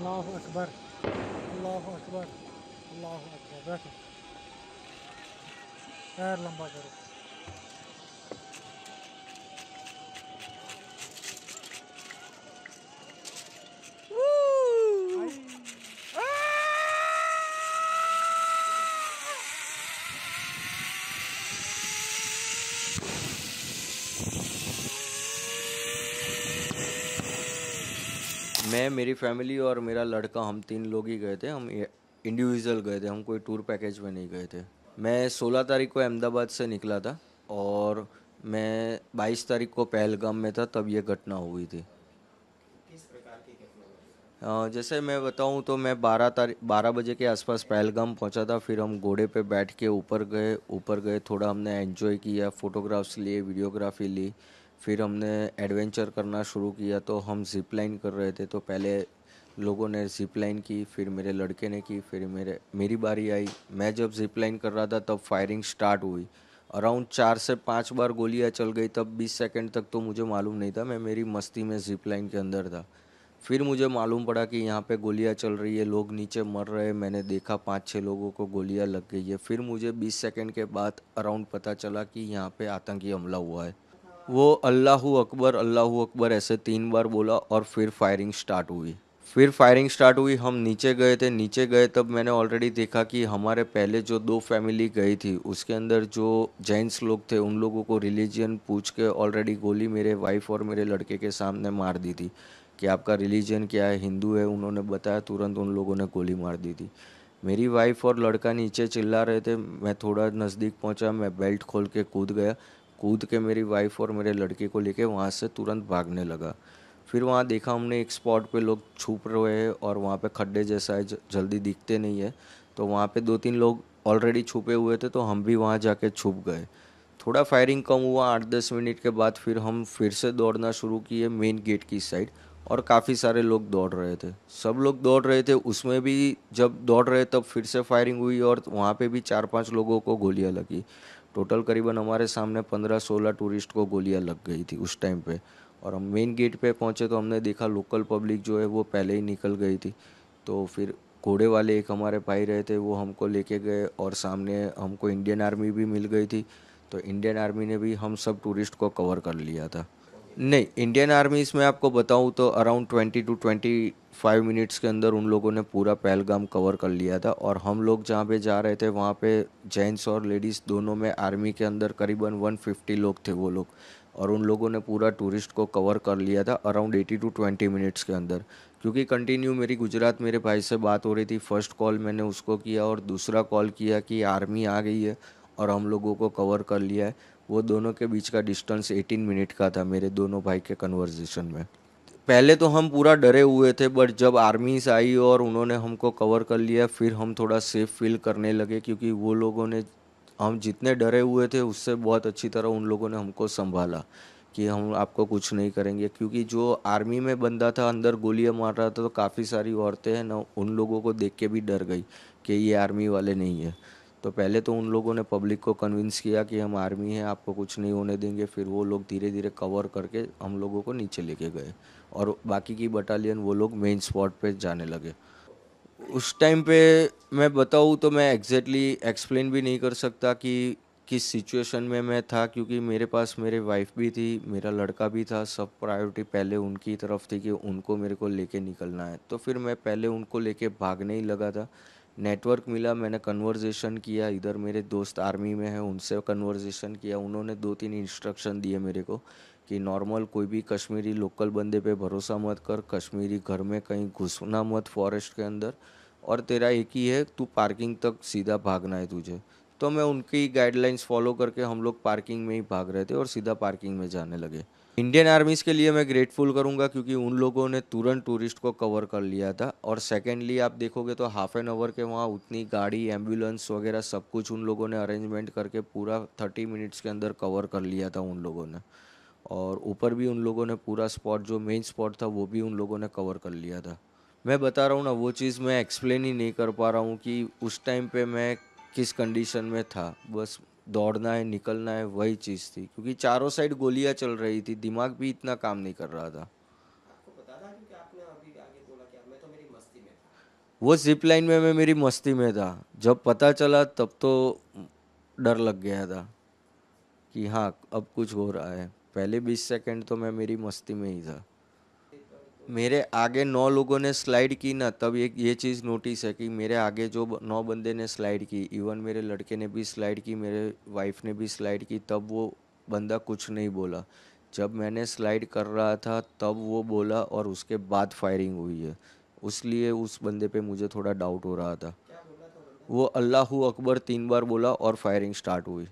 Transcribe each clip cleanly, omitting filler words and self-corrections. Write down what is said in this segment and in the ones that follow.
अल्लाह अकबर, अल्लाह अकबर, अल्लाह अकबर। बैठो, पैर लंबा करो। मैं, मेरी फैमिली और मेरा लड़का, हम 3 लोग ही गए थे। हम इंडिविजुअल गए थे, हम कोई टूर पैकेज में नहीं गए थे। मैं 16 तारीख को अहमदाबाद से निकला था और मैं 22 तारीख को पहलगाम में था, तब ये घटना हुई थी। जैसे मैं बताऊं तो मैं 12 बजे के आसपास पहलगाम पहुंचा था। फिर हम घोड़े पे बैठ के ऊपर गए, थोड़ा हमने एंजॉय किया, फोटोग्राफ्स लिए, वीडियोग्राफी ली। फिर हमने एडवेंचर करना शुरू किया। तो हम जिप लाइन कर रहे थे, तो पहले लोगों ने जिप लाइन की, फिर मेरे लड़के ने की, फिर मेरी बारी आई। मैं जब जिप लाइन कर रहा था तब फायरिंग स्टार्ट हुई। अराउंड 4 से 5 बार गोलियां चल गई। तब 20 सेकंड तक तो मुझे मालूम नहीं था, मैं मेरी मस्ती में जिप लाइन के अंदर था। फिर मुझे मालूम पड़ा कि यहाँ पे गोलियाँ चल रही है, लोग नीचे मर रहे हैं। मैंने देखा 5-6 लोगों को गोलियाँ लग गई है। फिर मुझे 20 सेकंड के बाद अराउंड पता चला कि यहाँ पे आतंकी हमला हुआ है। वो अल्लाहू अकबर ऐसे 3 बार बोला और फिर फायरिंग स्टार्ट हुई। हम नीचे गए तब मैंने ऑलरेडी देखा कि हमारे पहले जो 2 फैमिली गई थी उसके अंदर जो जेंट्स लोग थे उन लोगों को रिलीजन पूछ के ऑलरेडी गोली मेरे वाइफ और मेरे लड़के के सामने मार दी थी कि आपका रिलीजन क्या है, हिंदू है। उन्होंने बताया, तुरंत उन लोगों ने गोली मार दी थी। मेरी वाइफ और लड़का नीचे चिल्ला रहे थे। मैं थोड़ा नज़दीक पहुंचा, मैं बेल्ट खोल के कूद गया। कूद के मेरी वाइफ और मेरे लड़के को लेके वहाँ से तुरंत भागने लगा। फिर वहाँ देखा हमने एक स्पॉट पे लोग छुप रहे हैं और वहाँ पे खड्डे जैसा है, जल्दी दिखते नहीं है। तो वहाँ पे 2-3 लोग ऑलरेडी छुपे हुए थे, तो हम भी वहाँ जाके छुप गए। थोड़ा फायरिंग कम हुआ। 8-10 मिनट के बाद फिर हम फिर से दौड़ना शुरू किए मेन गेट की साइड। और काफ़ी सारे लोग दौड़ रहे थे, सब लोग दौड़ रहे थे। उसमें भी जब दौड़ रहे तब फिर से फायरिंग हुई और वहाँ पे भी 4-5 लोगों को गोलियाँ लगी। टोटल करीबन हमारे सामने 15-16 टूरिस्ट को गोलियाँ लग गई थी उस टाइम पे। और हम मेन गेट पे पहुँचे तो हमने देखा लोकल पब्लिक जो है वो पहले ही निकल गई थी। तो फिर घोड़े वाले एक हमारे भाई रहे थे, वो हमको लेके गए और सामने हमको इंडियन आर्मी भी मिल गई थी। तो इंडियन आर्मी ने भी हम सब टूरिस्ट को कवर कर लिया था। नहीं, इंडियन आर्मी इसमें आपको बताऊं तो अराउंड 20 to 25 मिनट्स के अंदर उन लोगों ने पूरा पहलगाम कवर कर लिया था। और हम लोग जहाँ पे जा रहे थे वहाँ पे जेंट्स और लेडीज़ दोनों में आर्मी के अंदर करीबन 150 लोग थे वो लोग। और उन लोगों ने पूरा टूरिस्ट को कवर कर लिया था अराउंड 80 to 20 मिनट्स के अंदर। क्योंकि कंटिन्यू मेरी गुजरात मेरे भाई से बात हो रही थी। फर्स्ट कॉल मैंने उसको किया और दूसरा कॉल किया कि आर्मी आ गई है और हम लोगों को कवर कर लिया है। वो दोनों के बीच का डिस्टेंस 18 मिनट का था मेरे दोनों भाई के कन्वर्जेशन में। पहले तो हम पूरा डरे हुए थे, बट जब आर्मीज आई और उन्होंने हमको कवर कर लिया फिर हम थोड़ा सेफ फील करने लगे। क्योंकि वो लोगों ने, हम जितने डरे हुए थे उससे बहुत अच्छी तरह उन लोगों ने हमको संभाला कि हम आपको कुछ नहीं करेंगे। क्योंकि जो आर्मी में बंदा था अंदर गोलियां मार रहा था, तो काफ़ी सारी औरतें हैं ना, उन लोगों को देख के भी डर गई कि ये आर्मी वाले नहीं है। तो पहले तो उन लोगों ने पब्लिक को कन्विंस किया कि हम आर्मी हैं, आपको कुछ नहीं होने देंगे। फिर वो लोग धीरे धीरे कवर करके हम लोगों को नीचे लेके गए और बाकी की बटालियन वो लोग मेन स्पॉट पे जाने लगे। उस टाइम पे मैं बताऊँ तो मैं एग्जैक्टली एक्सप्लेन भी नहीं कर सकता कि किस सिचुएशन में मैं था। क्योंकि मेरे पास मेरे वाइफ भी थी, मेरा लड़का भी था। सब प्रायोरिटी पहले उनकी तरफ थी कि उनको मेरे को लेके निकलना है। तो फिर मैं पहले उनको लेके भागने ही लगा था। नेटवर्क मिला, मैंने कन्वर्जेशन किया। इधर मेरे दोस्त आर्मी में हैं, उनसे कन्वर्जेशन किया। उन्होंने 2-3 इंस्ट्रक्शन दिए मेरे को कि नॉर्मल कोई भी कश्मीरी लोकल बंदे पे भरोसा मत कर, कश्मीरी घर में कहीं घुसना मत फॉरेस्ट के अंदर, और तेरा एक ही है, तू पार्किंग तक सीधा भागना है तुझे। तो मैं उनकी गाइडलाइंस फॉलो करके हम लोग पार्किंग में ही भाग रहे थे और सीधा पार्किंग में जाने लगे। इंडियन आर्मीज के लिए मैं ग्रेटफुल करूंगा क्योंकि उन लोगों ने तुरंत टूरिस्ट को कवर कर लिया था। और सेकेंडली आप देखोगे तो हाफ एन आवर के वहाँ उतनी गाड़ी, एम्बुलेंस वगैरह सब कुछ उन लोगों ने अरेंजमेंट करके पूरा 30 मिनट्स के अंदर कवर कर लिया था उन लोगों ने। और ऊपर भी उन लोगों ने पूरा स्पॉट, जो मेन स्पॉट था वो भी उन लोगों ने कवर कर लिया था। मैं बता रहा हूँ ना, वो चीज़ मैं एक्सप्लेन ही नहीं कर पा रहा हूँ कि उस टाइम पे मैं किस कंडीशन में था। बस दौड़ना है, निकलना है, वही चीज़ थी। क्योंकि चारों साइड गोलियां चल रही थी, दिमाग भी इतना काम नहीं कर रहा था। वो जिप लाइन में मैं मेरी मस्ती में था। जब पता चला तब तो डर लग गया था कि हाँ अब कुछ हो रहा है। पहले 20 सेकंड तो मैं मेरी मस्ती में ही था। मेरे आगे 9 लोगों ने स्लाइड की ना, तब ये चीज़ नोटिस है कि मेरे आगे जो 9 बंदे ने स्लाइड की, इवन मेरे लड़के ने भी स्लाइड की, मेरे वाइफ ने भी स्लाइड की, तब वो बंदा कुछ नहीं बोला। जब मैंने स्लाइड कर रहा था तब वो बोला और उसके बाद फायरिंग हुई है। उसलिए उस बंदे पे मुझे थोड़ा डाउट हो रहा था। वो अल्लाहू अकबर 3 बार बोला और फायरिंग स्टार्ट हुई।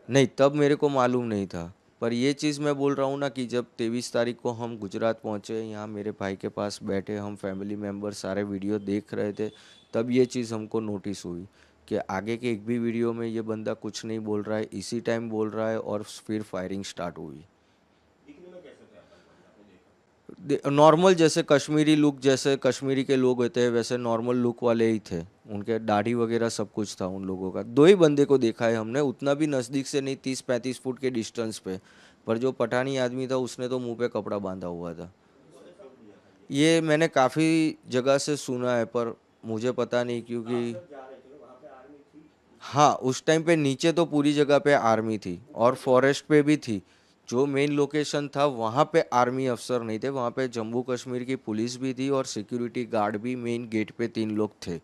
नहीं, तब मेरे को मालूम नहीं था। पर ये चीज़ मैं बोल रहा हूँ ना कि जब 23 तारीख को हम गुजरात पहुँचे, यहाँ मेरे भाई के पास बैठे हम फैमिली मेम्बर सारे वीडियो देख रहे थे, तब ये चीज़ हमको नोटिस हुई कि आगे के एक भी वीडियो में ये बंदा कुछ नहीं बोल रहा है, इसी टाइम बोल रहा है और फिर फायरिंग स्टार्ट हुई। नॉर्मल जैसे कश्मीरी लुक, जैसे कश्मीरी के लोग होते हैं वैसे नॉर्मल लुक वाले ही थे। उनके दाढ़ी वगैरह सब कुछ था उन लोगों का। 2 ही बंदे को देखा है हमने, उतना भी नज़दीक से नहीं, 30-35 फुट के डिस्टेंस पे। पर जो पठानी आदमी था उसने तो मुंह पे कपड़ा बांधा हुआ था। ये मैंने काफ़ी जगह से सुना है पर मुझे पता नहीं क्योंकि हाँ, उस टाइम पे नीचे तो पूरी जगह पे आर्मी थी और फॉरेस्ट पे भी थी। जो मेन लोकेशन था वहाँ पे आर्मी अफसर नहीं थे, वहाँ पे जम्मू कश्मीर की पुलिस भी थी और सिक्योरिटी गार्ड भी मेन गेट पे 3 लोग थे।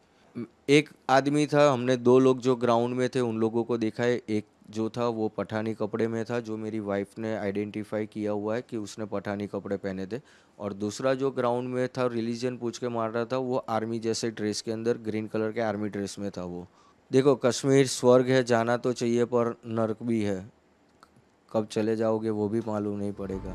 एक आदमी था, हमने 2 लोग जो ग्राउंड में थे उन लोगों को देखा है। एक जो था वो पठानी कपड़े में था, जो मेरी वाइफ ने आइडेंटिफाई किया हुआ है कि उसने पठानी कपड़े पहने थे। और दूसरा जो ग्राउंड में था रिलीजन पूछ के मार रहा था, वो आर्मी जैसे ड्रेस के अंदर ग्रीन कलर के आर्मी ड्रेस में था वो। देखो, कश्मीर स्वर्ग है, जाना तो चाहिए पर नर्क भी है। कब चले जाओगे वो भी मालूम नहीं पड़ेगा।